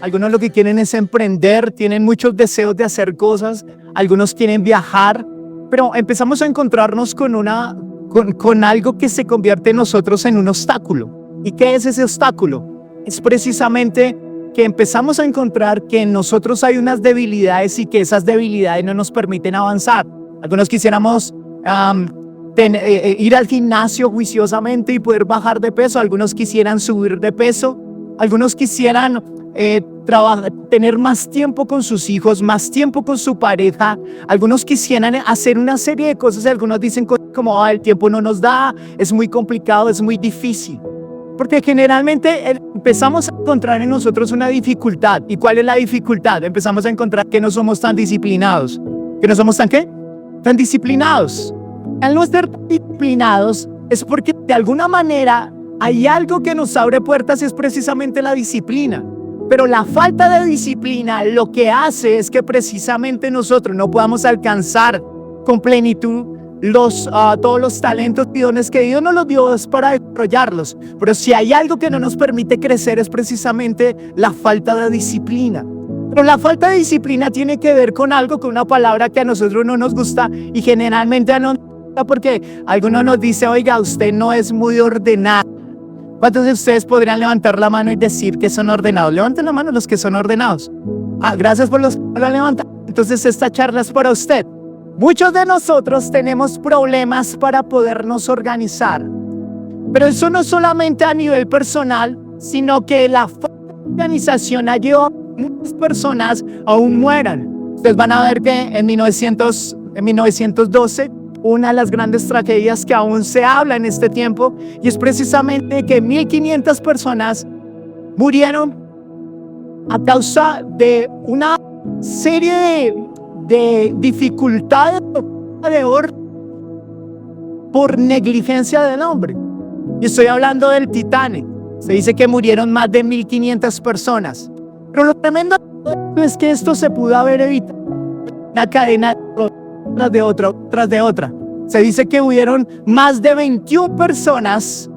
algunos lo que quieren es emprender, tienen muchos deseos de hacer cosas, algunos quieren viajar, pero empezamos a encontrarnos con algo que se convierte en nosotros en un obstáculo. ¿Y qué es ese obstáculo? Es precisamente que empezamos a encontrar que en nosotros hay unas debilidades y que esas debilidades no nos permiten avanzar. Algunos quisiéramos ir al gimnasio juiciosamente y poder bajar de peso, algunos quisieran subir de peso, algunos quisieran tener más tiempo con sus hijos, más tiempo con su pareja, algunos quisieran hacer una serie de cosas, algunos dicen como el tiempo no nos da, es muy complicado, es muy difícil. Porque generalmente empezamos a encontrar en nosotros una dificultad. ¿Y cuál es la dificultad? Empezamos a encontrar que no somos tan disciplinados. ¿Que no somos tan qué? Tan disciplinados. Al no ser disciplinados es porque de alguna manera hay algo que nos abre puertas y es precisamente la disciplina. Pero la falta de disciplina lo que hace es que precisamente nosotros no podamos alcanzar con plenitud todos los talentos y dones que Dios nos los dio es para desarrollarlos. Pero si hay algo que no nos permite crecer es precisamente la falta de disciplina. Pero la falta de disciplina tiene que ver con algo, con una palabra que a nosotros no nos gusta y generalmente no nos gusta porque algunos nos dice, oiga, usted no es muy ordenado. ¿Cuántos de ustedes podrían levantar la mano y decir que son ordenados? Levanten la mano los que son ordenados. Gracias por los que la levantan. Entonces esta charla es para usted. Muchos de nosotros tenemos problemas para podernos organizar, pero eso no solamente a nivel personal, sino que la organización ha llevado a muchas personas aún mueran. Ustedes van a ver que en 1912, una de las grandes tragedias que aún se habla en este tiempo, y es precisamente que 1.500 personas murieron a causa de una serie de dificultades de orden por negligencia del hombre. Y estoy hablando del Titanic. Se dice que murieron más de 1.500 personas. Pero lo tremendo es que esto se pudo haber evitado. Una cadena tras de otra. Se dice que hubieron más de 21 personas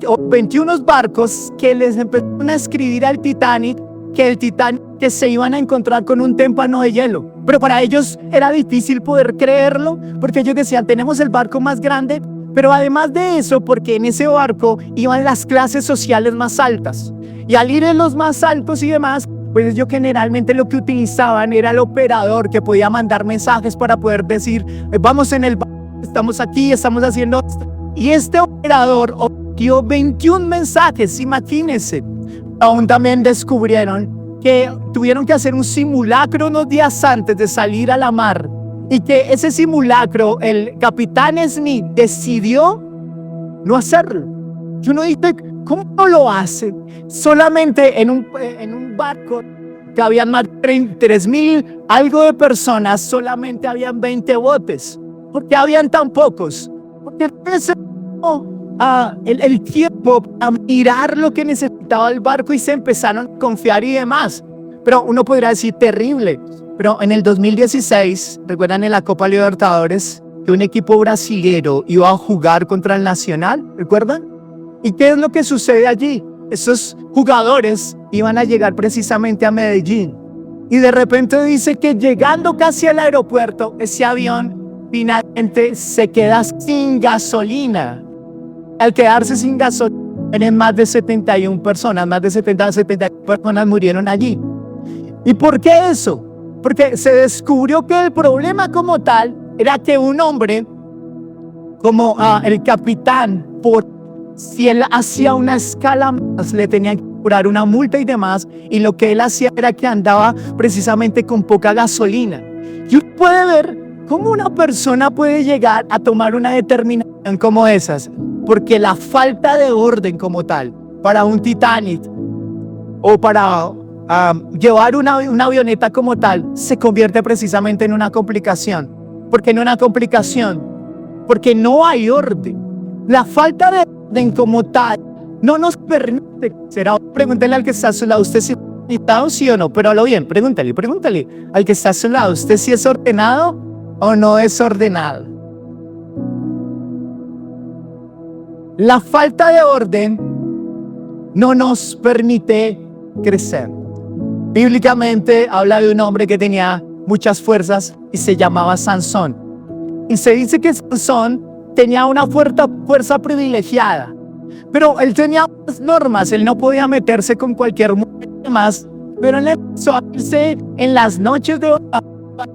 o 21 barcos que les empezaron a escribir al Titanic que se iban a encontrar con un témpano de hielo. Pero para ellos era difícil poder creerlo, porque ellos decían, tenemos el barco más grande, pero además de eso, porque en ese barco iban las clases sociales más altas. Y al ir en los más altos y demás, pues ellos generalmente lo que utilizaban era el operador que podía mandar mensajes para poder decir, vamos en el barco, estamos aquí, estamos haciendo esto. Y este operador dio 21 mensajes, imagínense. Aún también descubrieron que tuvieron que hacer un simulacro unos días antes de salir a la mar y que ese simulacro el capitán Smith decidió no hacerlo. Y uno dice, ¿cómo no lo hace? Solamente en un barco que habían más de 3.000 algo de personas, solamente habían 20 botes. ¿Por qué habían tan pocos? Porque el tiempo a mirar lo que necesitaba el barco y se empezaron a confiar y demás. Pero uno podría decir terrible. Pero en el 2016, ¿recuerdan en la Copa Libertadores que un equipo brasilero iba a jugar contra el Nacional? ¿Recuerdan? ¿Y qué es lo que sucede allí? Esos jugadores iban a llegar precisamente a Medellín. Y de repente dice que llegando casi al aeropuerto, ese avión finalmente se queda sin gasolina. Al quedarse sin gasolina, en más de 71 personas, más de 70 personas murieron allí. ¿Y por qué eso? Porque se descubrió que el problema como tal era que un hombre, como el capitán, si él hacía una escala más, le tenían que cobrar una multa y demás, y lo que él hacía era que andaba precisamente con poca gasolina. Y uno puede ver cómo una persona puede llegar a tomar una determinación como esas, porque la falta de orden como tal, para un Titanic o para llevar una avioneta como tal, se convierte precisamente en una complicación. ¿Por qué en una complicación? Porque no hay orden. La falta de orden como tal no nos permite. Pregúntele al que está a su lado, ¿usted sí es ordenado, sí o no? Pero hablo bien, pregúntale al que está a su lado, ¿usted sí es ordenado o no es ordenado? La falta de orden no nos permite crecer. Bíblicamente habla de un hombre que tenía muchas fuerzas y se llamaba Sansón. Y se dice que Sansón tenía una fuerza privilegiada, pero él tenía unas normas, él no podía meterse con cualquier mujer y demás, pero él empezó a irse en las noches de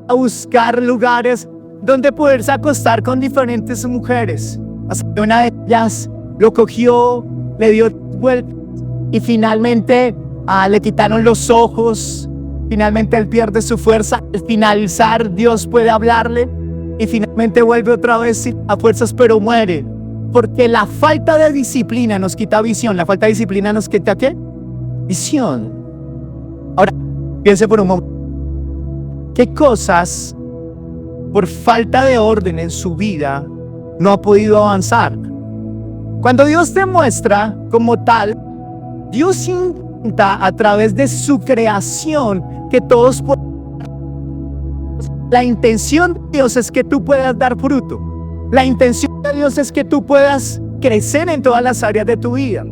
a buscar lugares donde poderse acostar con diferentes mujeres. Hasta que una de ellas lo cogió, le dio vueltas y finalmente le quitaron los ojos. Finalmente él pierde su fuerza. Al finalizar, Dios puede hablarle y finalmente vuelve otra vez a fuerzas, pero muere. Porque la falta de disciplina nos quita visión. La falta de disciplina nos quita ¿qué? Visión. Ahora, piense por un momento. ¿Qué cosas, por falta de orden en su vida, no ha podido avanzar? Cuando Dios te muestra como tal, Dios intenta a través de su creación que todos puedan. La intención de Dios es que tú puedas dar fruto. La intención de Dios es que tú puedas crecer en todas las áreas de tu vida.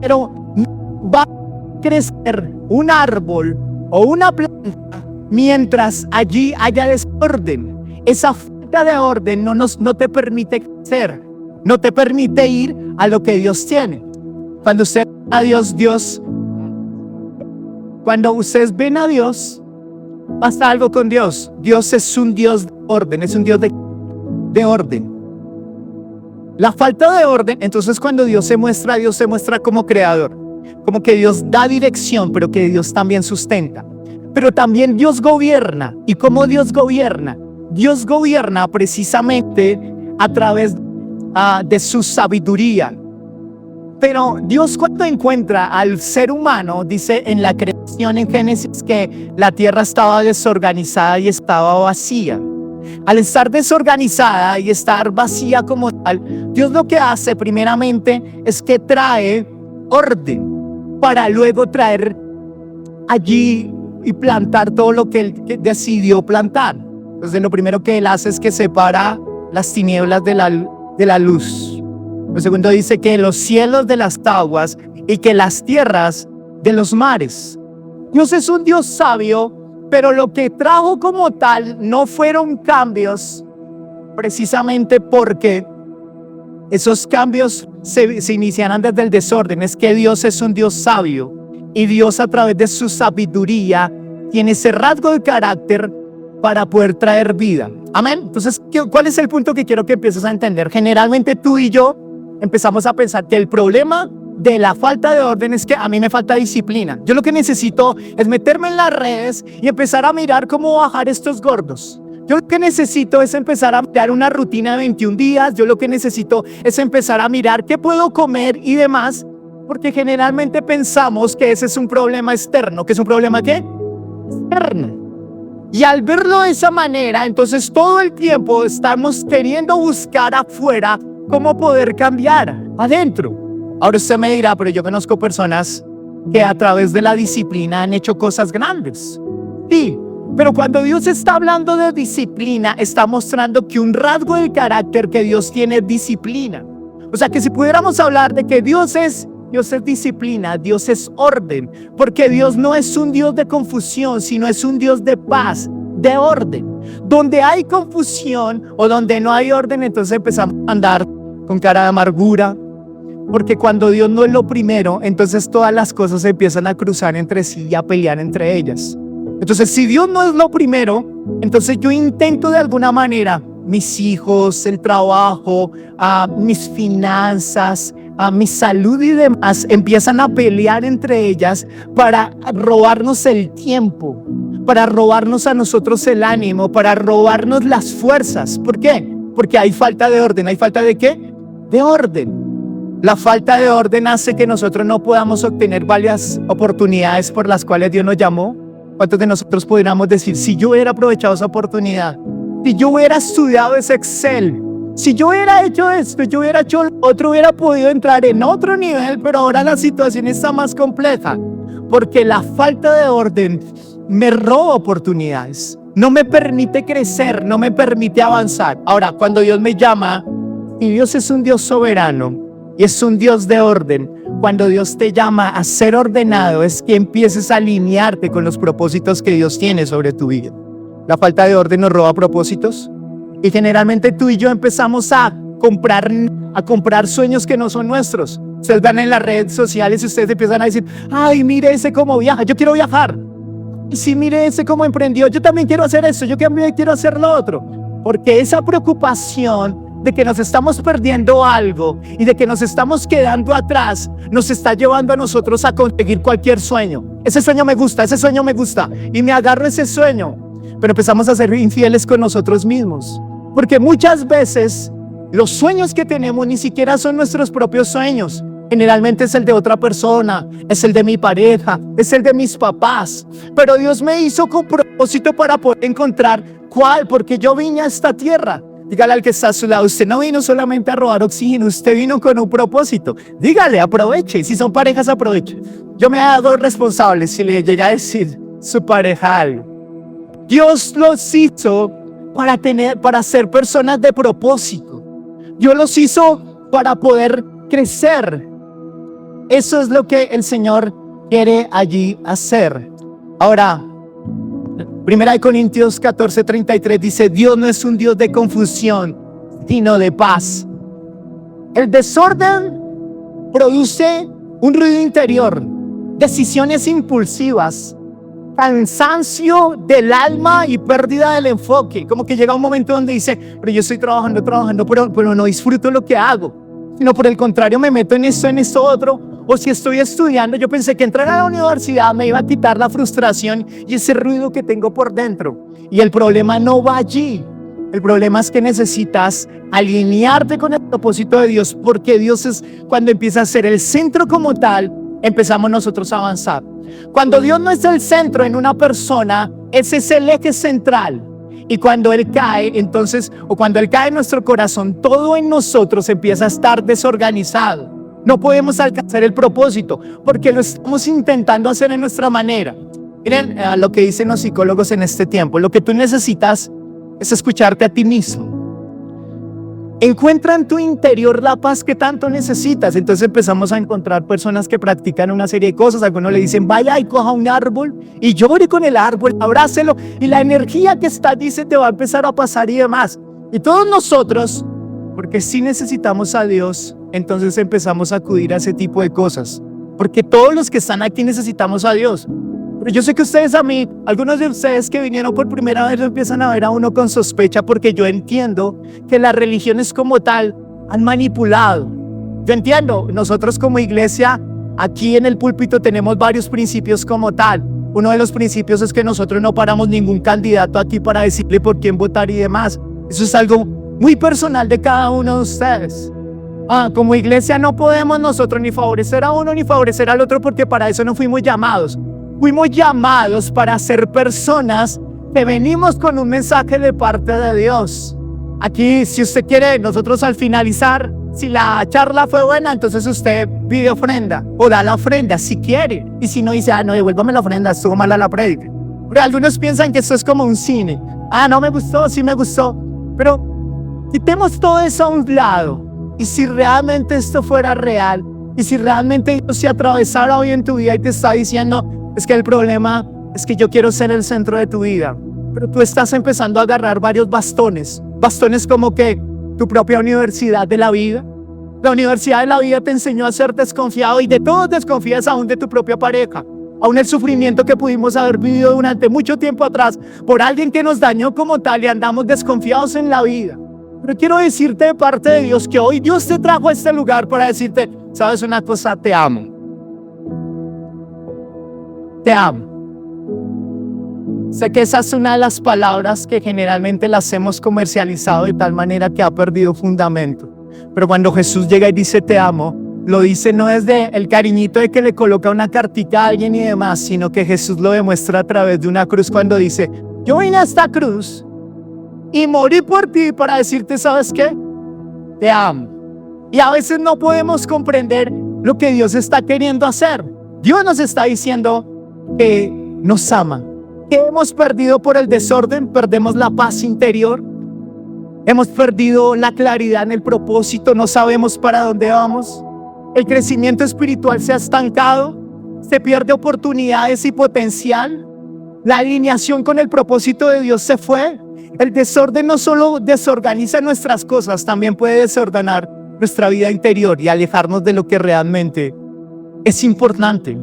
Pero no va a crecer un árbol o una planta mientras allí haya desorden. Esa falta de orden no te permite crecer, no te permite ir a lo que Dios tiene. Cuando usted ve a Dios, cuando ustedes ven a Dios, pasa algo con Dios. Dios es un Dios de orden, es un Dios de orden. La falta de orden, entonces cuando Dios se muestra como creador, como que Dios da dirección, pero que Dios también sustenta. Pero también Dios gobierna. ¿Y cómo Dios gobierna? Dios gobierna precisamente a través de su sabiduría. Pero Dios, cuando encuentra al ser humano, dice en la creación en Génesis que la tierra estaba desorganizada y estaba vacía. Al estar desorganizada y estar vacía como tal, Dios lo que hace primeramente es que trae orden para luego traer allí y plantar todo lo que Él decidió plantar. Entonces lo primero que Él hace es que separa las tinieblas de la luz. Lo segundo dice que los cielos de las aguas y que las tierras de los mares. Dios es un Dios sabio, pero lo que trajo como tal no fueron cambios, precisamente porque esos cambios se iniciaran desde el desorden. Es que Dios es un Dios sabio y Dios a través de su sabiduría tiene ese rasgo de carácter para poder traer vida. Amén. Entonces, ¿cuál es el punto que quiero que empieces a entender? Generalmente tú y yo empezamos a pensar que el problema de la falta de orden es que a mí me falta disciplina. Yo lo que necesito es meterme en las redes y empezar a mirar cómo bajar estos gordos. Yo lo que necesito es empezar a mirar una rutina de 21 días. Yo lo que necesito es empezar a mirar qué puedo comer y demás, porque generalmente pensamos que ese es un problema externo. ¿Qué es un problema qué? Externo. Y al verlo de esa manera, entonces todo el tiempo estamos queriendo buscar afuera cómo poder cambiar adentro. Ahora usted me dirá, pero yo conozco personas que a través de la disciplina han hecho cosas grandes. Sí, pero cuando Dios está hablando de disciplina, está mostrando que un rasgo del carácter que Dios tiene es disciplina. O sea que si pudiéramos hablar de que Dios es disciplina, Dios es orden, porque Dios no es un Dios de confusión, sino es un Dios de paz, de orden. Donde hay confusión o donde no hay orden, entonces empezamos a andar con cara de amargura, porque cuando Dios no es lo primero, entonces todas las cosas se empiezan a cruzar entre sí y a pelear entre ellas. Entonces, si Dios no es lo primero, entonces yo intento de alguna manera, mis hijos, el trabajo, mis finanzas, mi salud y demás, empiezan a pelear entre ellas para robarnos el tiempo, para robarnos a nosotros el ánimo, para robarnos las fuerzas. ¿Por qué? Porque hay falta de orden. ¿Hay falta de qué? De orden. La falta de orden hace que nosotros no podamos obtener varias oportunidades por las cuales Dios nos llamó. ¿Cuántos de nosotros podríamos decir, si yo hubiera aprovechado esa oportunidad, si yo hubiera estudiado ese Excel, si yo hubiera hecho esto, yo hubiera hecho lo otro, hubiera podido entrar en otro nivel, pero ahora la situación está más compleja? Porque la falta de orden me roba oportunidades, no me permite crecer, no me permite avanzar. Ahora, cuando Dios me llama, y Dios es un Dios soberano, y es un Dios de orden, cuando Dios te llama a ser ordenado, es que empieces a alinearte con los propósitos que Dios tiene sobre tu vida. La falta de orden nos roba propósitos y generalmente tú y yo empezamos a comprar sueños que no son nuestros. Ustedes van en las redes sociales y ustedes empiezan a decir, ay, mire ese cómo viaja, yo quiero viajar. Sí, mire ese cómo emprendió, yo también quiero hacer eso, yo también quiero hacer lo otro. Porque esa preocupación de que nos estamos perdiendo algo y de que nos estamos quedando atrás nos está llevando a nosotros a conseguir cualquier sueño. Ese sueño me gusta y me agarro ese sueño. Pero empezamos a ser infieles con nosotros mismos. Porque muchas veces los sueños que tenemos ni siquiera son nuestros propios sueños. Generalmente es el de otra persona, es el de mi pareja, es el de mis papás. Pero Dios me hizo con propósito para poder encontrar cuál, porque yo vine a esta tierra. Dígale al que está a su lado, usted no vino solamente a robar oxígeno, usted vino con un propósito. Dígale, aproveche, si son parejas, aproveche. Yo me he dado responsables si le llega a decir su pareja algo. Dios los hizo para ser personas de propósito. Dios los hizo para poder crecer. Eso es lo que el Señor quiere allí hacer. Ahora, 1 Corintios 14:33 dice, Dios no es un Dios de confusión, sino de paz. El desorden produce un ruido interior, decisiones impulsivas, cansancio del alma y pérdida del enfoque. Como que llega un momento donde dice, pero yo estoy trabajando, pero no disfruto lo que hago. Sino por el contrario me meto en esto otro. O si estoy estudiando, yo pensé que entrar a la universidad me iba a quitar la frustración y ese ruido que tengo por dentro. Y el problema no va allí. El problema es que necesitas alinearte con el propósito de Dios, porque Dios es cuando empieza a ser el centro como tal, empezamos nosotros a avanzar. Cuando Dios no es el centro en una persona, ese es el eje central. Y cuando Él cae, entonces, o cuando Él cae en nuestro corazón, todo en nosotros empieza a estar desorganizado. No podemos alcanzar el propósito porque lo estamos intentando hacer en nuestra manera. Miren lo que dicen los psicólogos en este tiempo. Lo que tú necesitas es escucharte a ti mismo. Encuentra en tu interior la paz que tanto necesitas. Entonces empezamos a encontrar personas que practican una serie de cosas. Algunos le dicen, vaya y coja un árbol y llore con el árbol, abrácelo y la energía que está allí se te va a empezar a pasar y demás. Y todos nosotros, porque si necesitamos a Dios, entonces empezamos a acudir a ese tipo de cosas. Porque todos los que están aquí necesitamos a Dios. Pero yo sé que ustedes algunos de ustedes que vinieron por primera vez empiezan a ver a uno con sospecha, porque yo entiendo que las religiones como tal han manipulado. Yo entiendo, nosotros como iglesia aquí en el púlpito tenemos varios principios como tal. Uno de los principios es que nosotros no paramos ningún candidato aquí para decirle por quién votar y demás. Eso es algo muy personal de cada uno de ustedes. Como iglesia no podemos nosotros ni favorecer a uno ni favorecer al otro, porque para eso no fuimos llamados. Fuimos llamados para ser personas que venimos con un mensaje de parte de Dios. Aquí, si usted quiere, nosotros al finalizar, si la charla fue buena, entonces usted pide ofrenda o da la ofrenda si quiere. Y si no, dice, no, devuélvame la ofrenda, estuvo mala la prédica. Pero algunos piensan que esto es como un cine. No me gustó, sí me gustó. Pero quitemos todo eso a un lado. Y si realmente esto fuera real, y si realmente Dios se atravesara hoy en tu vida y te está diciendo, es que el problema es que yo quiero ser el centro de tu vida, pero tú estás empezando a agarrar varios bastones como que tu propia universidad de la vida. La universidad de la vida te enseñó a ser desconfiado y de todos desconfías, aún de tu propia pareja, aún el sufrimiento que pudimos haber vivido durante mucho tiempo atrás por alguien que nos dañó como tal y andamos desconfiados en la vida. Pero quiero decirte de parte de Dios que hoy Dios te trajo a este lugar para decirte, ¿sabes una cosa? Te amo. Te amo. Sé que esa es una de las palabras que generalmente las hemos comercializado de tal manera que ha perdido fundamento. Pero cuando Jesús llega y dice te amo, lo dice no desde el cariñito de que le coloca una cartita a alguien y demás, sino que Jesús lo demuestra a través de una cruz cuando dice, yo vine a esta cruz y morí por ti para decirte, ¿sabes qué? Te amo. Y a veces no podemos comprender lo que Dios está queriendo hacer. Dios nos está diciendo que nos ama. ¿Qué hemos perdido por el desorden? Perdemos la paz interior. Hemos perdido la claridad en el propósito. No sabemos para dónde vamos. el crecimiento espiritual se ha estancado, se pierde oportunidades y potencial, la alineación con el propósito de Dios se fue. El desorden no solo desorganiza nuestras cosas, también puede desordenar nuestra vida interior y alejarnos de lo que realmente es importante.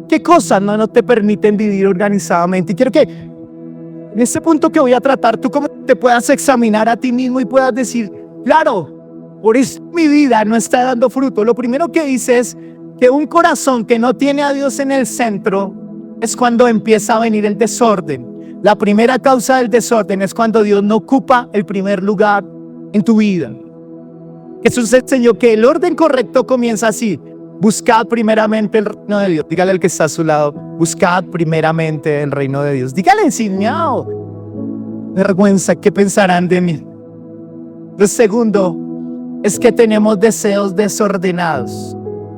¿Qué cosas no te permiten vivir organizadamente? Y quiero que en este punto que voy a tratar, tú como te puedas examinar a ti mismo y puedas decir, claro, por eso mi vida no está dando fruto. Lo primero que dice es que un corazón que no tiene a Dios en el centro es cuando empieza a venir el desorden. La primera causa del desorden es cuando Dios no ocupa el primer lugar en tu vida. Jesús enseñó que el orden correcto comienza así: buscad primeramente el reino de Dios. Dígale al que está a su lado, buscad primeramente el reino de Dios. Dígale sin miedo. Vergüenza, ¿qué pensarán de mí? Lo segundo es que tenemos deseos desordenados.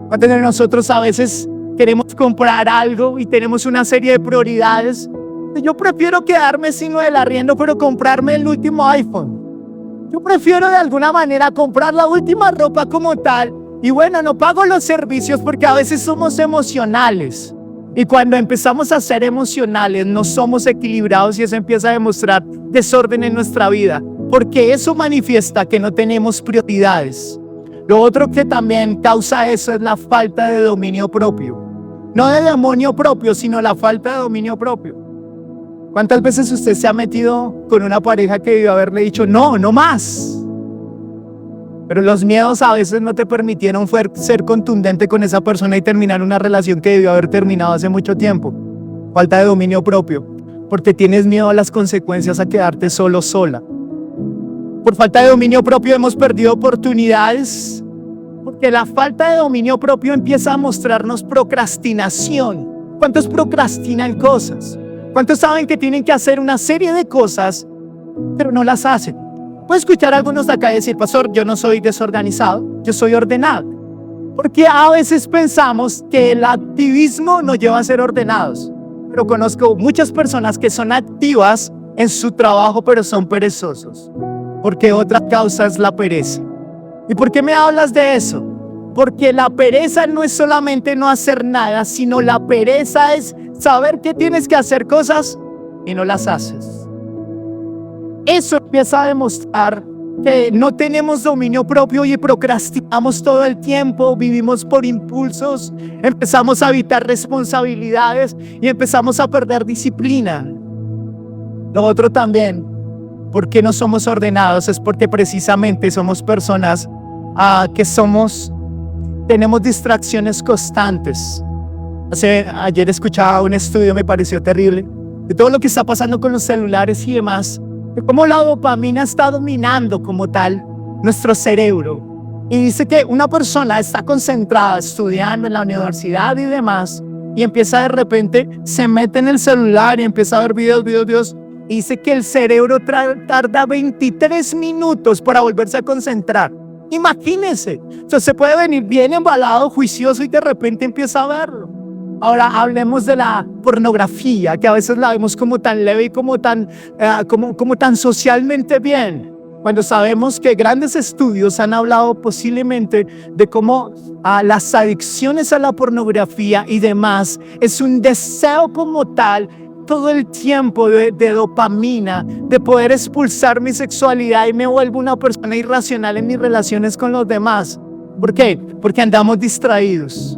¿Cuántos de nosotros a veces queremos comprar algo y tenemos una serie de prioridades? Yo prefiero quedarme sin lo del arriendo, pero comprarme el último iPhone. Yo prefiero de alguna manera comprar la última ropa como tal. Y bueno, no pago los servicios porque a veces somos emocionales. Y cuando empezamos a ser emocionales, no somos equilibrados y eso empieza a demostrar desorden en nuestra vida. Porque eso manifiesta que no tenemos prioridades. Lo otro que también causa eso es la falta de dominio propio. No de demonio propio, sino la falta de dominio propio. ¿Cuántas veces usted se ha metido con una pareja que debió haberle dicho no, no más? Pero los miedos a veces no te permitieron ser contundente con esa persona y terminar una relación que debió haber terminado hace mucho tiempo. Falta de dominio propio, porque tienes miedo a las consecuencias, a quedarte solo, sola. Por falta de dominio propio hemos perdido oportunidades, porque la falta de dominio propio empieza a mostrarnos procrastinación. ¿Cuántos procrastinan cosas? ¿Cuántos saben que tienen que hacer una serie de cosas, pero no las hacen? Puedo escuchar a algunos de acá decir, pastor, yo no soy desorganizado, yo soy ordenado. Porque a veces pensamos que el activismo nos lleva a ser ordenados. Pero conozco muchas personas que son activas en su trabajo, pero son perezosos. Porque otra causa es la pereza. ¿Y por qué me hablas de eso? Porque la pereza no es solamente no hacer nada, sino la pereza es saber que tienes que hacer cosas y no las haces. Eso empieza a demostrar que no tenemos dominio propio y procrastinamos todo el tiempo, vivimos por impulsos, empezamos a evitar responsabilidades y empezamos a perder disciplina. Lo otro también, ¿por qué no somos ordenados? Es porque precisamente somos personas que tenemos distracciones constantes. Ayer escuchaba un estudio, me pareció terrible, de todo lo que está pasando con los celulares y demás, de cómo la dopamina está dominando como tal nuestro cerebro. Y dice que una persona está concentrada estudiando en la universidad y demás, y empieza de repente, se mete en el celular y empieza a ver videos, y dice que el cerebro tarda 23 minutos para volverse a concentrar. Imagínense, entonces se puede venir bien embalado, juicioso y de repente empieza a verlo. Ahora hablemos de la pornografía, que a veces la vemos como tan leve y como tan socialmente bien. Cuando sabemos que grandes estudios han hablado posiblemente de cómo las adicciones a la pornografía y demás es un deseo como tal todo el tiempo de dopamina, de poder expulsar mi sexualidad y me vuelvo una persona irracional en mis relaciones con los demás. ¿Por qué? Porque andamos distraídos.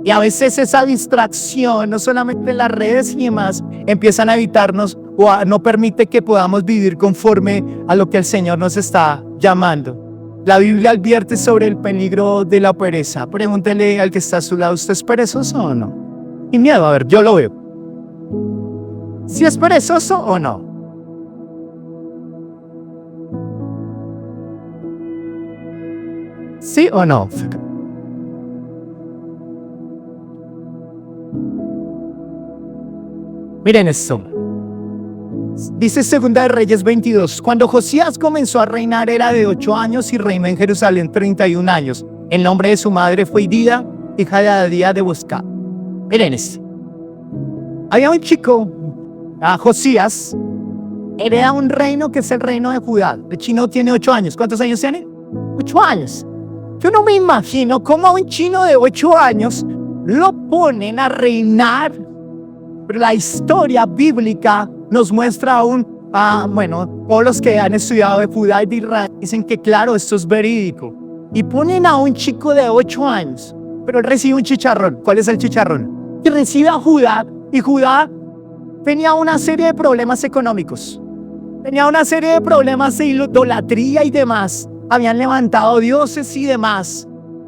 Y a veces esa distracción, no solamente en las redes y demás, empiezan a evitarnos o no permite que podamos vivir conforme a lo que el Señor nos está llamando. La Biblia advierte sobre el peligro de la pereza. Pregúntele al que está a su lado, ¿usted es perezoso o no? Y miedo, a ver, yo lo veo. ¿Si es perezoso o no? ¿Sí o no? Miren esto. Dice Segunda de Reyes 22. Cuando Josías comenzó a reinar era de 8 años y reinó en Jerusalén 31 años. El nombre de su madre fue Idida, hija de Adía de Bosca. Miren esto. Había un chico, Josías, hereda un reino que es el reino de Judá. El chino tiene 8 años. ¿Cuántos años tiene? 8 años. Yo no me imagino cómo a un chino de 8 años lo ponen a reinar. Pero la historia bíblica nos muestra todos los que han estudiado de Judá y de Israel dicen que claro, esto es verídico. Y ponen a un chico de 8 años, pero él recibe un chicharrón. ¿Cuál es el chicharrón? Que recibe a Judá, y Judá tenía una serie de problemas económicos. Tenía una serie de problemas de idolatría y demás. Habían levantado dioses y demás.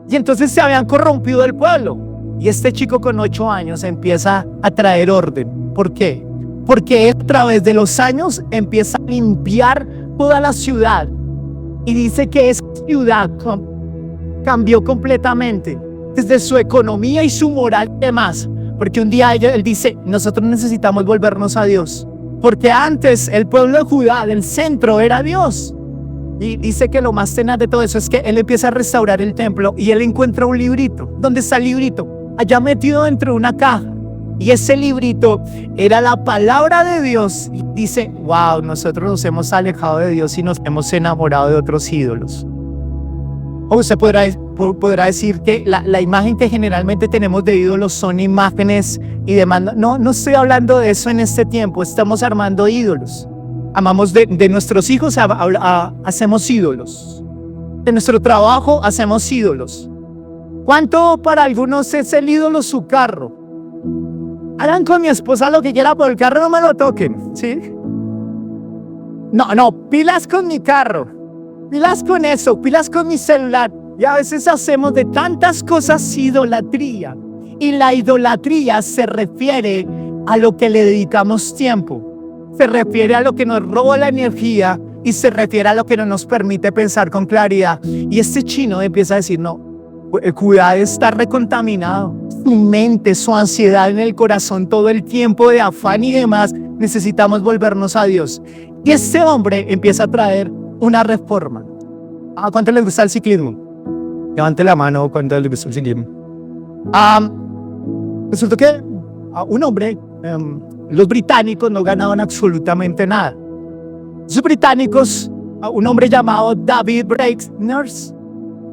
Y entonces se habían corrompido el pueblo. Y este chico con 8 años empieza a traer orden. ¿Por qué? Porque él, a través de los años empieza a limpiar toda la ciudad. Y dice que esa ciudad cambió completamente. Desde su economía y su moral y demás. Porque un día él dice, nosotros necesitamos volvernos a Dios. Porque antes el pueblo de Judá, del centro, era Dios. Y dice que lo más tenaz de todo eso es que él empieza a restaurar el templo y él encuentra un librito. ¿Dónde está el librito? Allá metido dentro de una caja. Y ese librito era la palabra de Dios. Y dice, wow, nosotros nos hemos alejado de Dios y nos hemos enamorado de otros ídolos. O usted podrá decir que la imagen que generalmente tenemos de ídolos son imágenes y demás. No estoy hablando de eso en este tiempo. Estamos armando ídolos. Amamos de nuestros hijos, hacemos ídolos. De nuestro trabajo hacemos ídolos. ¿Cuánto para algunos es el ídolo su carro? Hagan con mi esposa lo que quiera, pero el carro no me lo toquen, ¿sí? No, pilas con mi carro. Pilas con eso, pilas con mi celular. Y a veces hacemos de tantas cosas idolatría. Y la idolatría se refiere a lo que le dedicamos tiempo. Se refiere a lo que nos roba la energía y se refiere a lo que no nos permite pensar con claridad. Y este chino empieza a decir, no, cuidado, está recontaminado. Su mente, su ansiedad en el corazón, todo el tiempo de afán y demás, necesitamos volvernos a Dios. Y este hombre empieza a traer una reforma. ¿A cuánto les gusta el ciclismo? Levante la mano cuando les gusta el ciclismo. Resulta que un hombre, los británicos no ganaban absolutamente nada. Los británicos, un hombre llamado David Brackners,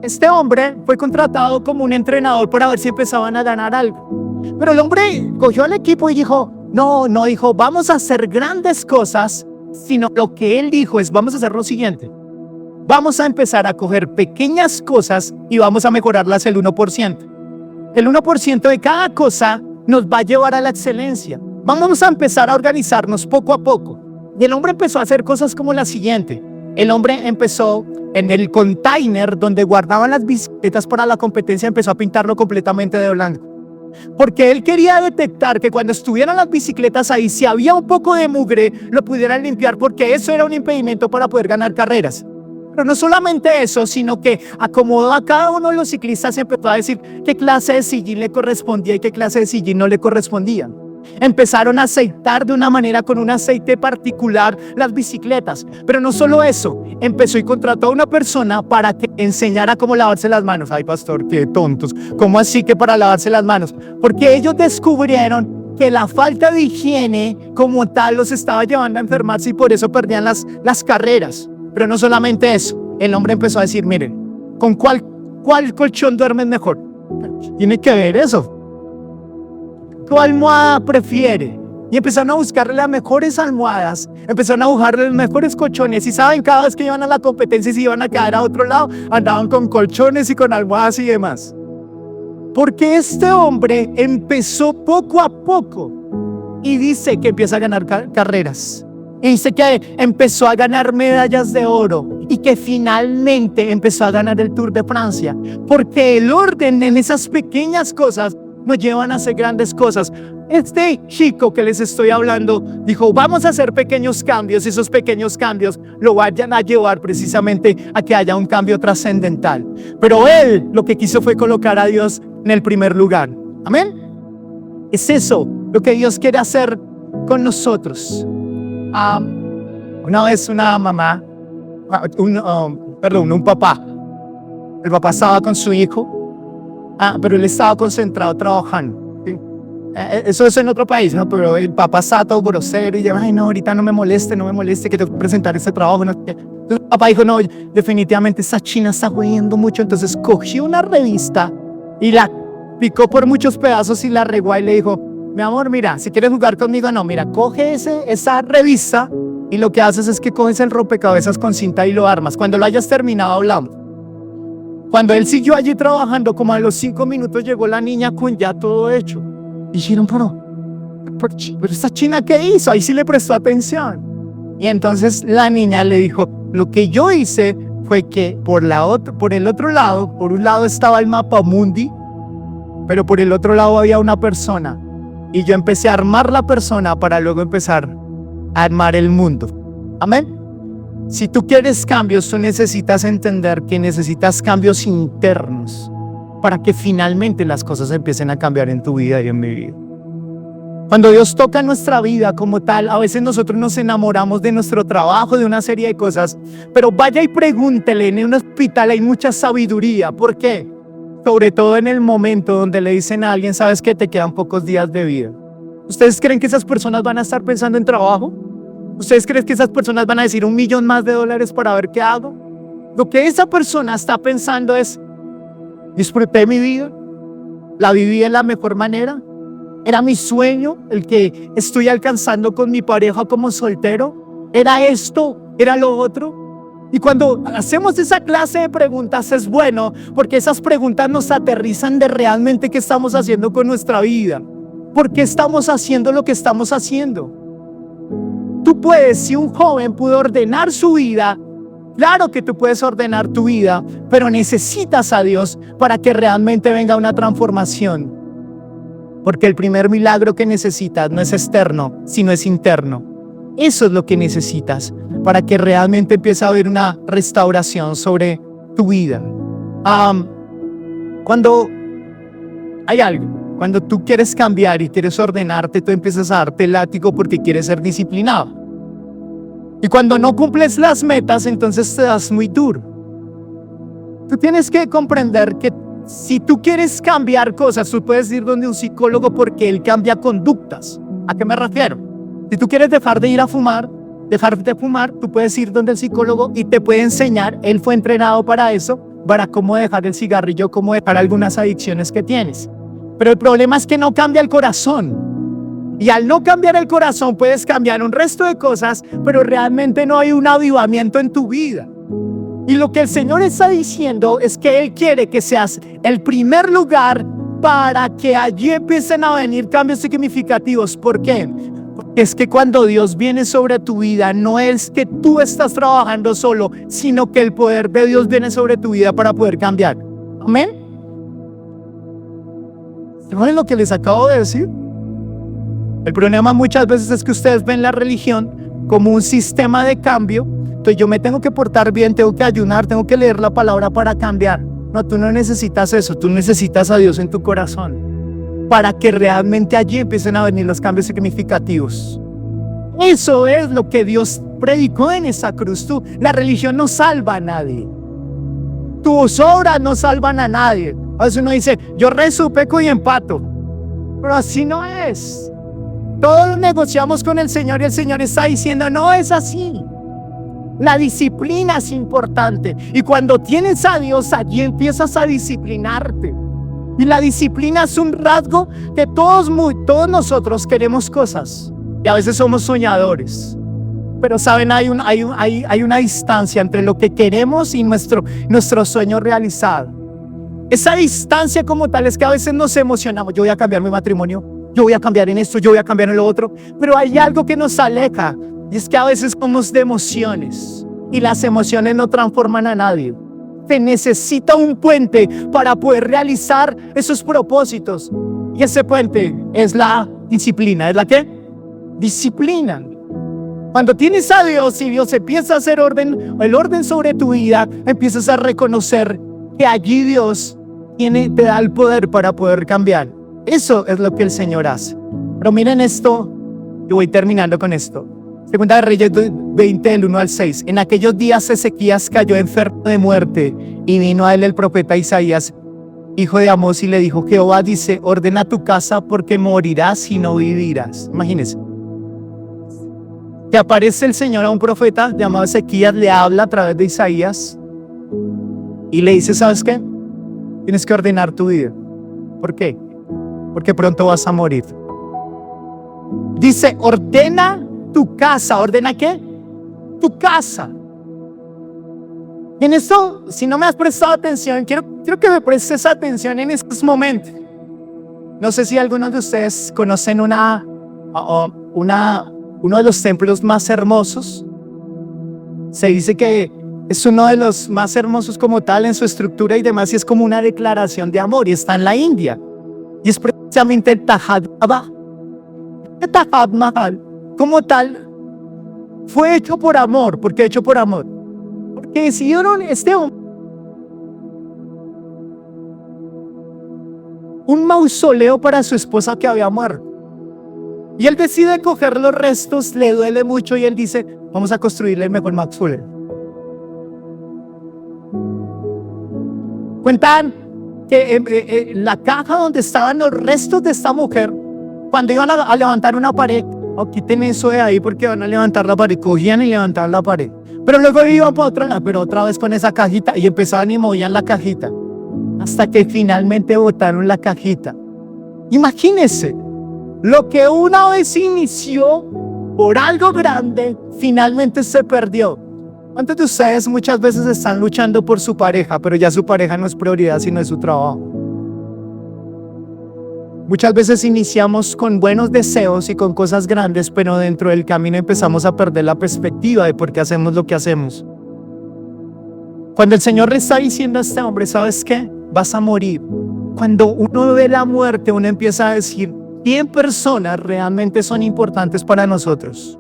este hombre fue contratado como un entrenador para ver si empezaban a ganar algo. Pero el hombre cogió al equipo y dijo, no dijo, vamos a hacer grandes cosas, sino lo que él dijo es, vamos a hacer lo siguiente. Vamos a empezar a coger pequeñas cosas y vamos a mejorarlas el 1%. El 1% de cada cosa nos va a llevar a la excelencia. Vamos a empezar a organizarnos poco a poco. Y el hombre empezó a hacer cosas como la siguiente. El hombre empezó en el container donde guardaban las bicicletas para la competencia, empezó a pintarlo completamente de blanco. Porque él quería detectar que cuando estuvieran las bicicletas ahí, si había un poco de mugre, lo pudieran limpiar, porque eso era un impedimento para poder ganar carreras. Pero no solamente eso, sino que acomodó a cada uno de los ciclistas y empezó a decir qué clase de sillín le correspondía y qué clase de sillín no le correspondía. Empezaron a aceitar de una manera con un aceite particular las bicicletas. Pero no solo eso, empezó y contrató a una persona para que enseñara cómo lavarse las manos. Ay, pastor, qué tontos. ¿Cómo así que para lavarse las manos? Porque ellos descubrieron que la falta de higiene como tal los estaba llevando a enfermarse y por eso perdían las carreras. Pero no solamente eso, el hombre empezó a decir, miren, ¿con cuál colchón duermes mejor? Tiene que ver eso. ¿Cuál almohada prefiere? Y empezaron a buscar las mejores almohadas, empezaron a buscar los mejores colchones. Y saben, cada vez que iban a la competencia y se iban a quedar a otro lado, andaban con colchones y con almohadas y demás. Porque este hombre empezó poco a poco y dice que empieza a ganar carreras. Y dice que empezó a ganar medallas de oro y que finalmente empezó a ganar el Tour de Francia. Porque el orden en esas pequeñas cosas nos llevan a hacer grandes cosas. Este chico que les estoy hablando dijo, vamos a hacer pequeños cambios y esos pequeños cambios lo vayan a llevar precisamente a que haya un cambio trascendental. Pero él lo que quiso fue colocar a Dios en el primer lugar. Amén. Es eso lo que Dios quiere hacer con nosotros. Una vez una mamá, un papá, el papá estaba con su hijo, pero él estaba concentrado trabajando. ¿Sí? Eso es en otro país, ¿no? Pero el papá estaba todo grosero y ya, ay no, ahorita no me moleste, que tengo que presentar este trabajo. No. Entonces, el papá dijo, no, definitivamente esta china está jodiendo mucho. Entonces cogió una revista y la picó por muchos pedazos y la regó y le dijo, mi amor, mira, si quieres jugar conmigo, no, mira, coge esa revista y lo que haces es que coges el rompecabezas con cinta y lo armas. Cuando lo hayas terminado, hablamos. Cuando él siguió allí trabajando, como a los 5 minutos llegó la niña con ya todo hecho. Y dijeron, pero esta china, ¿qué hizo? Ahí sí le prestó atención. Y entonces la niña le dijo, lo que yo hice fue que por el otro lado, por un lado estaba el mapa mundi, pero por el otro lado había una persona. Y yo empecé a armar la persona para luego empezar a armar el mundo. Amén. Si tú quieres cambios, tú necesitas entender que necesitas cambios internos para que finalmente las cosas empiecen a cambiar en tu vida y en mi vida. Cuando Dios toca nuestra vida como tal, a veces nosotros nos enamoramos de nuestro trabajo, de una serie de cosas, pero vaya y pregúntele, en un hospital hay mucha sabiduría. ¿Por qué? Sobre todo en el momento donde le dicen a alguien, sabes que te quedan pocos días de vida. ¿Ustedes creen que esas personas van a estar pensando en trabajo? ¿Ustedes creen que esas personas van a decir $1 millón más para ver qué hago? Lo que esa persona está pensando es, disfruté mi vida, la viví de la mejor manera, era mi sueño el que estoy alcanzando con mi pareja como soltero, era esto, era lo otro. Y cuando hacemos esa clase de preguntas es bueno, porque esas preguntas nos aterrizan de realmente qué estamos haciendo con nuestra vida. ¿Por qué estamos haciendo lo que estamos haciendo? Tú puedes, si un joven pudo ordenar su vida, claro que tú puedes ordenar tu vida, pero necesitas a Dios para que realmente venga una transformación. Porque el primer milagro que necesitas no es externo, sino es interno. Eso es lo que necesitas para que realmente empiece a haber una restauración sobre tu vida. Cuando hay algo, cuando tú quieres cambiar y quieres ordenarte, tú empiezas a darte látigo porque quieres ser disciplinado. Y cuando no cumples las metas, entonces te das muy duro. Tú tienes que comprender que si tú quieres cambiar cosas, tú puedes ir donde un psicólogo porque él cambia conductas. ¿A qué me refiero? Si tú quieres dejar de ir a fumar, dejar de fumar, tú puedes ir donde el psicólogo y te puede enseñar, él fue entrenado para eso, para cómo dejar el cigarrillo, cómo dejar algunas adicciones que tienes. Pero el problema es que no cambia el corazón. Y al no cambiar el corazón puedes cambiar un resto de cosas, pero realmente no hay un avivamiento en tu vida. Y lo que el Señor está diciendo es que Él quiere que seas el primer lugar para que allí empiecen a venir cambios significativos. ¿Por qué? Porque es que cuando Dios viene sobre tu vida, no es que tú estás trabajando solo, sino que el poder de Dios viene sobre tu vida para poder cambiar. Amén. ¿Saben lo que les acabo de decir? El problema muchas veces es que ustedes ven la religión como un sistema de cambio. Entonces yo me tengo que portar bien, tengo que ayunar, tengo que leer la palabra para cambiar. No, tú no necesitas eso, tú necesitas a Dios en tu corazón para que realmente allí empiecen a venir los cambios significativos. Eso es lo que Dios predicó en esa cruz. La religión no salva a nadie. Tus obras no salvan a nadie. A veces uno dice, yo rezo, peco y empato. Pero así no es. Todos negociamos con el Señor y el Señor está diciendo, no es así. La disciplina es importante. Y cuando tienes a Dios, allí empiezas a disciplinarte. Y la disciplina es un rasgo que todos nosotros queremos cosas. Y a veces somos soñadores. Pero saben, hay una distancia entre lo que queremos y nuestro sueño realizado. Esa distancia como tal es que a veces nos emocionamos. Yo voy a cambiar mi matrimonio. Yo voy a cambiar en esto, yo voy a cambiar en lo otro. Pero hay algo que nos aleja. Y es que a veces somos de emociones. Y las emociones no transforman a nadie. Se necesita un puente para poder realizar esos propósitos. Y ese puente es la disciplina. ¿Es la qué? Disciplina. Cuando tienes a Dios y Dios empieza a hacer el orden sobre tu vida, empiezas a reconocer que allí Dios te da el poder para poder cambiar. Eso es lo que el Señor hace. Pero miren esto, yo voy terminando con esto. Segunda de Reyes 20, del 1 al 6. En aquellos días Ezequías cayó enfermo de muerte y vino a él el profeta Isaías, hijo de Amós, y le dijo, Jehová dice, ordena tu casa porque morirás y no vivirás. Imagínense. que aparece el Señor a un profeta llamado Ezequías, le habla a través de Isaías y le dice, ¿sabes qué? Tienes que ordenar tu vida. ¿Por qué? Porque pronto vas a morir. Dice, ordena tu casa. ¿Ordena qué? Tu casa. Y en esto, si no me has prestado atención, quiero que me prestes atención en estos momentos. No sé si algunos de ustedes conocen uno de los templos más hermosos. Se dice que es uno de los más hermosos como tal en su estructura y demás, y es como una declaración de amor, y está en la India. Y es precisamente el Taj Mahal, como tal, fue hecho por amor. ¿Por qué hecho por amor? Porque decidieron un mausoleo para su esposa que había muerto. Y él decide coger los restos, le duele mucho y él dice, vamos a construirle el mejor mausoleo. Cuentan que la caja donde estaban los restos de esta mujer, cuando iban a levantar una pared, quiten eso de ahí porque van a levantar la pared, cogían y levantaban la pared. Pero luego iban para otra lado, pero otra vez con esa cajita y empezaban y movían la cajita. Hasta que finalmente botaron la cajita. Imagínense, lo que una vez inició por algo grande, finalmente se perdió. ¿Cuántos de ustedes muchas veces están luchando por su pareja, pero ya su pareja no es prioridad, sino es su trabajo? Muchas veces iniciamos con buenos deseos y con cosas grandes, pero dentro del camino empezamos a perder la perspectiva de por qué hacemos lo que hacemos. Cuando el Señor le está diciendo a este hombre, ¿sabes qué? Vas a morir. Cuando uno ve la muerte, uno empieza a decir, 100 personas realmente son importantes para nosotros.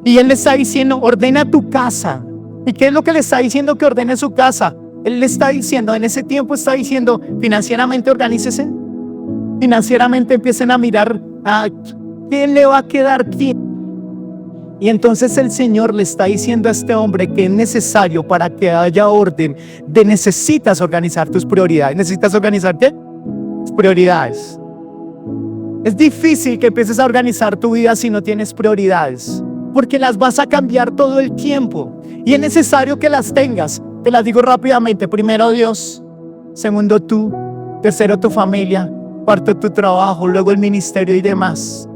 Y Él le está diciendo, ordena tu casa. ¿Y qué es lo que le está diciendo que ordene su casa? Él le está diciendo, en ese tiempo está diciendo, financieramente organícese. Financieramente empiecen a mirar a quién le va a quedar quién. Y entonces el Señor le está diciendo a este hombre que es necesario para que haya orden, necesitas organizar tus prioridades. ¿Necesitas organizar qué? Tus prioridades. Es difícil que empieces a organizar tu vida si no tienes prioridades, porque las vas a cambiar todo el tiempo y es necesario que las tengas. Te las digo rápidamente. Primero Dios, segundo tú, tercero tu familia, cuarto tu trabajo, luego el ministerio y demás.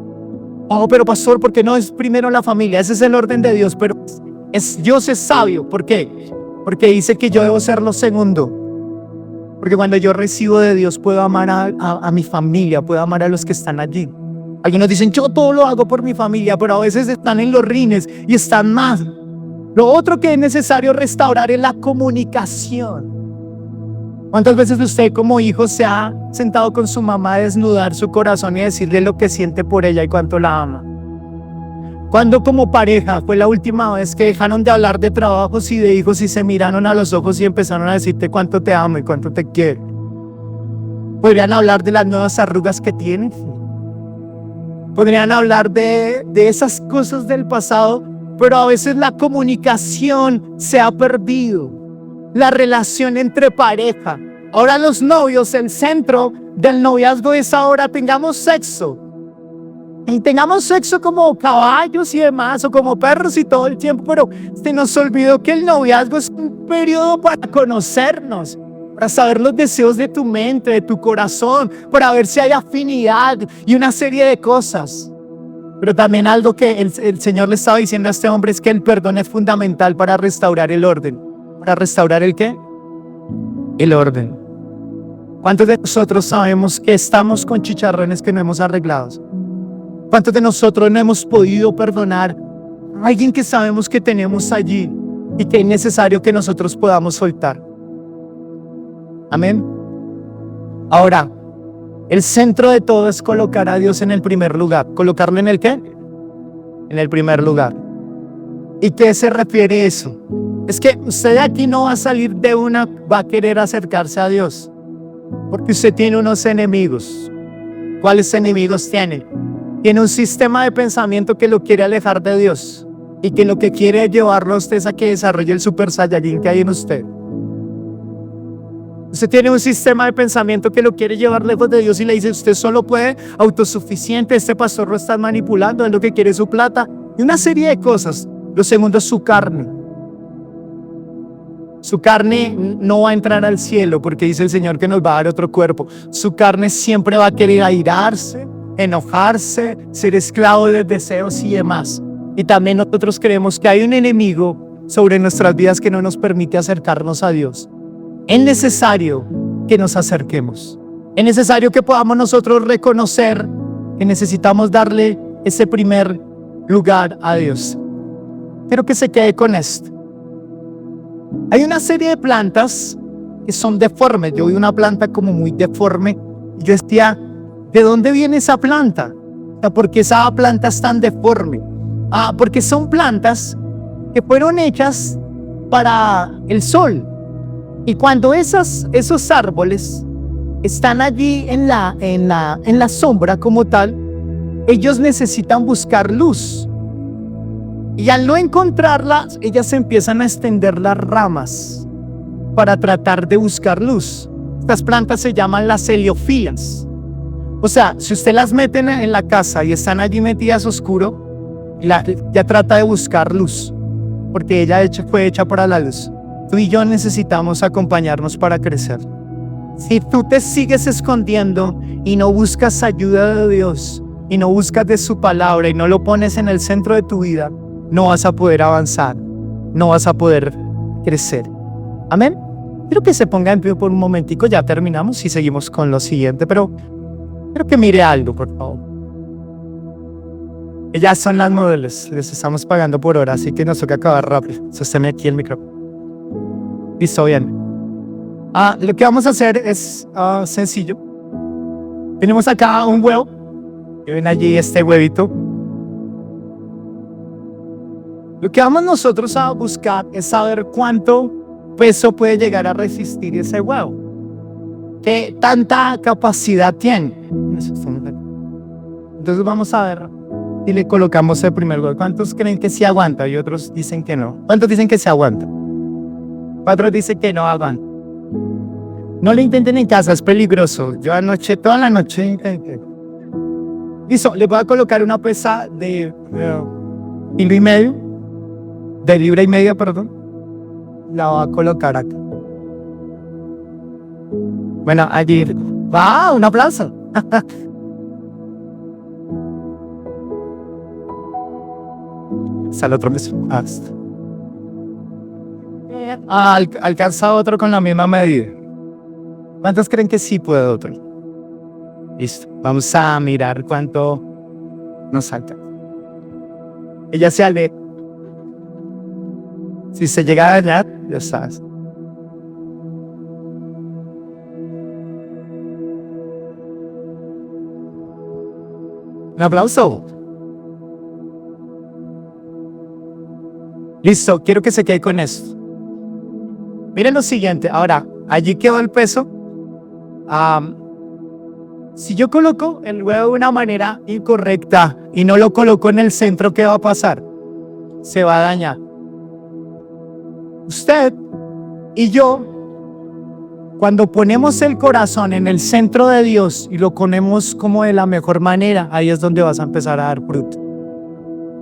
Pero pastor, ¿por qué no es primero la familia? Ese es el orden de Dios, pero Dios es sabio. ¿Por qué? Porque dice que yo debo ser lo segundo. Porque cuando yo recibo de Dios puedo amar a mi familia, puedo amar a los que están allí. Algunos dicen, yo todo lo hago por mi familia, pero a veces están en los rines y están mal. Lo otro que es necesario restaurar es la comunicación. ¿Cuántas veces usted como hijo se ha sentado con su mamá a desnudar su corazón y decirle lo que siente por ella y cuánto la ama? ¿Cuándo como pareja fue la última vez que dejaron de hablar de trabajos y de hijos y se miraron a los ojos y empezaron a decirte cuánto te amo y cuánto te quiero? ¿Podrían hablar de las nuevas arrugas que tienes? ¿Podrían hablar de esas cosas del pasado? Pero a veces la comunicación se ha perdido. La relación entre pareja. Ahora los novios, el centro del noviazgo es ahora tengamos sexo. Y tengamos sexo como caballos y demás, o como perros y todo el tiempo, pero se nos olvidó que el noviazgo es un periodo para conocernos, para saber los deseos de tu mente, de tu corazón, para ver si hay afinidad y una serie de cosas. Pero también algo que el Señor le estaba diciendo a este hombre es que el perdón es fundamental para restaurar el orden. ¿Para restaurar el qué? El orden. ¿Cuántos de nosotros sabemos que estamos con chicharrones que no hemos arreglado? ¿Cuántos de nosotros no hemos podido perdonar a alguien que sabemos que tenemos allí y que es necesario que nosotros podamos soltar? Amén. Ahora, el centro de todo es colocar a Dios en el primer lugar. ¿Colocarlo en el qué? En el primer lugar. ¿Y qué se refiere eso? Es que usted de aquí no va a salir de una, va a querer acercarse a Dios. Porque usted tiene unos enemigos. ¿Cuáles enemigos tiene? Tiene un sistema de pensamiento que lo quiere alejar de Dios. Y que lo que quiere es llevarlo a usted a que desarrolle el super saiyajin que hay en usted. Usted tiene un sistema de pensamiento que lo quiere llevar lejos de Dios y le dice, usted solo puede, autosuficiente, este pastor lo está manipulando, es lo que quiere su plata. y una serie de cosas. Lo segundo es su carne. Su carne no va a entrar al cielo porque dice el Señor que nos va a dar otro cuerpo. Su carne siempre va a querer airarse, enojarse, ser esclavo de deseos y demás. Y también nosotros creemos que hay un enemigo sobre nuestras vidas que no nos permite acercarnos a Dios. Es necesario que nos acerquemos. Es necesario que podamos nosotros reconocer que necesitamos darle ese primer lugar a Dios. Quiero que se quede con esto. Hay una serie de plantas que son deformes. Yo vi una planta como muy deforme. Y yo decía, ¿de dónde viene esa planta? ¿Por qué esa planta es tan deforme? Porque son plantas que fueron hechas para el sol. Y cuando esos árboles están allí en la sombra como tal, ellos necesitan buscar luz. Y al no encontrarla, ellas empiezan a extender las ramas para tratar de buscar luz. Estas plantas se llaman las heliofías. O sea, si usted las mete en la casa y están allí metidas oscuro, ya trata de buscar luz, porque ella fue hecha para la luz. Tú y yo necesitamos acompañarnos para crecer. Si tú te sigues escondiendo y no buscas ayuda de Dios, y no buscas de su palabra y no lo pones en el centro de tu vida, no vas a poder avanzar, no vas a poder crecer. Amén. Quiero que se ponga en pie por un momentico, ya terminamos y seguimos con lo siguiente, pero quiero que mire algo, por favor. Ellas son las modelos, les estamos pagando por hora, así que nos toca acabar rápido. Sosténme aquí el micrófono. Listo, bien. Lo que vamos a hacer es sencillo. Tenemos acá un huevo. Y ven allí este huevito. Lo que vamos nosotros a buscar es saber cuánto peso puede llegar a resistir ese huevo. ¿Qué tanta capacidad tiene? Entonces vamos a ver si le colocamos el primer huevo. ¿Cuántos creen que sí aguanta? Y otros dicen que no. ¿Cuántos dicen que se aguanta? 4 dicen que no aguanta. No lo intenten en casa, es peligroso. Yo anoche, toda la noche intenté. Listo, le voy a colocar una pesa de libra y media, perdón. La voy a colocar acá. Bueno, allí va, un aplauso. Sale otro mes. Alcanza otro con la misma medida. ¿Cuántos creen que sí puede otro? Listo, vamos a mirar cuánto nos salta. Ella se ale. Si se llega a dañar, ya sabes. Un aplauso. Listo, quiero que se quede con esto. Miren lo siguiente, ahora, allí quedó el peso. Si yo coloco el huevo de una manera incorrecta y no lo coloco en el centro, ¿qué va a pasar? Se va a dañar. Usted y yo, cuando ponemos el corazón en el centro de Dios y lo ponemos como de la mejor manera, ahí es donde vas a empezar a dar fruto.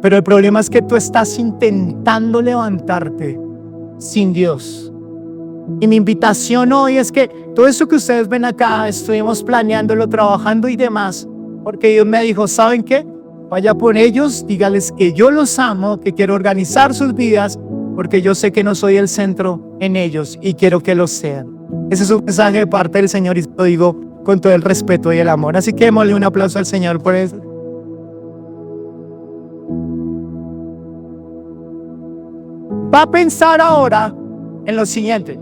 Pero el problema es que tú estás intentando levantarte sin Dios. Y mi invitación hoy es que todo eso que ustedes ven acá, estuvimos planeándolo, trabajando y demás, porque Dios me dijo, ¿saben qué? Vaya por ellos, dígales que yo los amo, que quiero organizar sus vidas, porque yo sé que no soy el centro en ellos y quiero que lo sean. Ese es un mensaje de parte del Señor y lo digo con todo el respeto y el amor. Así que démosle un aplauso al Señor por eso. Va a pensar ahora en lo siguiente.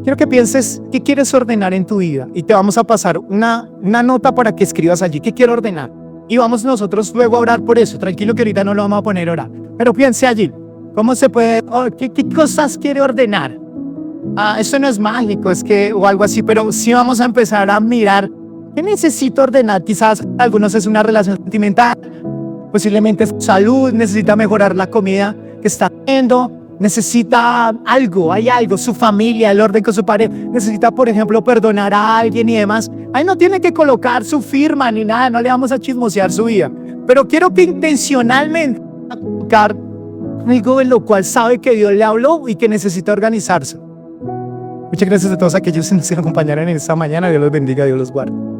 Quiero que pienses qué quieres ordenar en tu vida y te vamos a pasar una nota para que escribas allí qué quiero ordenar. Y vamos nosotros luego a orar por eso. Tranquilo que ahorita no lo vamos a poner a orar. Pero piense allí. ¿Cómo se puede? ¿Qué cosas quiere ordenar? Eso no es mágico, es que o algo así, pero sí vamos a empezar a mirar qué necesito ordenar. Quizás algunos es una relación sentimental, posiblemente es salud, necesita mejorar la comida que está comiendo, necesita algo, hay algo, su familia, el orden con su pareja, necesita, por ejemplo, perdonar a alguien y demás, ahí no tiene que colocar su firma ni nada, no le vamos a chismosear su vida, pero quiero que intencionalmente tocar algo en lo cual sabe que Dios le habló y que necesita organizarse. Muchas gracias a todos aquellos que nos acompañaron en esta mañana. Dios los bendiga, Dios los guarde.